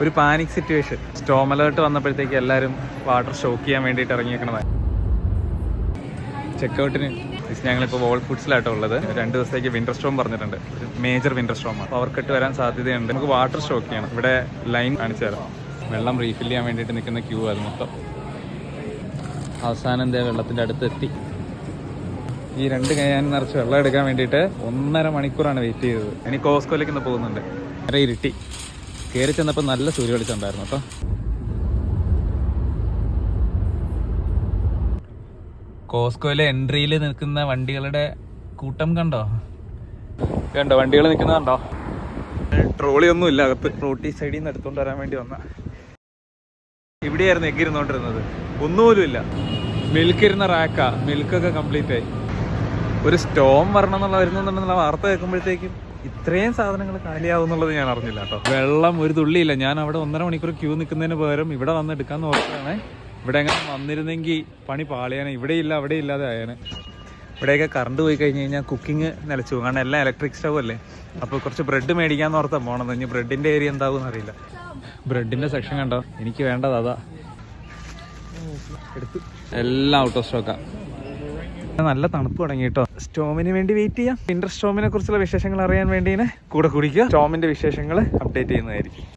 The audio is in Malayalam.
ഒരു പാനിക് സിറ്റുവേഷൻ. സ്റ്റോം അലേർട്ട് വന്നപ്പോഴത്തേക്ക് എല്ലാവരും വാട്ടർ സ്റ്റോക്ക് ചെയ്യാൻ വേണ്ടിയിട്ട് ഇറങ്ങിയേക്കണതാണ്. ചെക്കൗട്ടിന് ഞങ്ങളിപ്പോൾ വോൾ ഫുഡ്സിലാട്ടോ ഉള്ളത്. 2 ദിവസത്തേക്ക് വിൻ്റർ സ്റ്റോം പറഞ്ഞിട്ടുണ്ട്, ഒരു മേജർ വിൻ്റർ സ്റ്റോമാണ്. പവർ കട്ട് വരാൻ സാധ്യതയുണ്ട്. നമുക്ക് വാട്ടർ സ്റ്റോക്ക് ചെയ്യണം. ഇവിടെ ലൈൻ കാണിച്ചു തരാം. വെള്ളം റീഫിൽ ചെയ്യാൻ വേണ്ടിയിട്ട് നിൽക്കുന്ന ക്യൂ അത് മൊത്തം. അവസാനം എന്താ വെള്ളത്തിൻ്റെ അടുത്ത് എത്തി. ഈ 2 കയ്യാൻ നിറച്ച് വെള്ളം എടുക്കാൻ വേണ്ടിയിട്ട് 1.5 മണിക്കൂറാണ് വെയിറ്റ് ചെയ്തത്. ഇനി കോസ്കോയിലേക്ക് ഇന്ന് പോകുന്നുണ്ട്. നേരെ ഇരുട്ടി. കയറി ചെന്നപ്പോൾ നല്ല സൂര്യ വെളിച്ചുണ്ടായിരുന്നു കേട്ടോ. കോസ്കോയിലെ എൻട്രിയിൽ നിൽക്കുന്ന വണ്ടികളുടെ കൂട്ടം കണ്ടോ വണ്ടികൾ നിൽക്കുന്നത് കണ്ടോ. ട്രോളി ഒന്നും ഇല്ല അകത്ത്. റോട്ടി സൈഡിൽ നിന്ന് എടുത്തുകൊണ്ട് വരാൻ വേണ്ടി വന്ന. ഇവിടെയായിരുന്നു എഗ് ഇരുന്നോണ്ടിരുന്നത്, ഒന്നുപോലും ഇല്ല. മിൽക്ക് ഇരുന്ന റാക്കാ, മിൽക്കൊക്കെ കംപ്ലീറ്റ് ആയി. ഒരു സ്റ്റോം വരുന്നുള്ള വാർത്ത കേൾക്കുമ്പോഴത്തേക്കും ഇത്രയും സാധനങ്ങൾ കാലിയാവും എന്നുള്ളത് ഞാൻ അറിഞ്ഞില്ല കേട്ടോ. വെള്ളം ഒരു തുള്ളിയില്ല. ഞാൻ അവിടെ 1.5 മണിക്കൂർ ക്യൂ നിൽക്കുന്നതിന് പകരം ഇവിടെ വന്ന് എടുക്കാമെന്ന് ഓർക്കുകയാണേ. ഇവിടെ എങ്ങനെ വന്നിരുന്നെങ്കിൽ പണി പാളിയാനെ. ഇവിടെ ഇല്ല, അവിടെ ഇല്ലാതെ ആയാനെ. ഇവിടെയൊക്കെ കറണ്ട് പോയി കഴിഞ്ഞ് കഴിഞ്ഞാൽ കുക്കിംഗ് നിലച്ചു പോകും. കാരണം എല്ലാം ഇലക്ട്രിക് സ്റ്റവ് അല്ലേ. അപ്പോൾ കുറച്ച് ബ്രെഡ് മേടിക്കാമെന്ന് ഓർത്താൽ പോകണം. ഇനി ബ്രെഡിൻ്റെ ഏരിയ എന്താവും അറിയില്ല. ബ്രെഡിൻ്റെ സെക്ഷൻ കണ്ടോ, എനിക്ക് വേണ്ടത് അതാ. എടുത്തു, എല്ലാം ഔട്ട് ഓഫ് സ്റ്റോക്കാണ്. നല്ല തണുപ്പ് തുടങ്ങി കേട്ടോ. സ്റ്റോമിന് വേണ്ടി വെയിറ്റ് ചെയ്യാം. വിൻ്റർ സ്റ്റോമിനെ കുറിച്ചുള്ള വിശേഷങ്ങൾ അറിയാൻ വേണ്ടി കൂടെ കുടിക്കുക. സ്റ്റോമിൻ്റെ വിശേഷങ്ങൾ അപ്ഡേറ്റ് ചെയ്യുന്നതായിരിക്കും.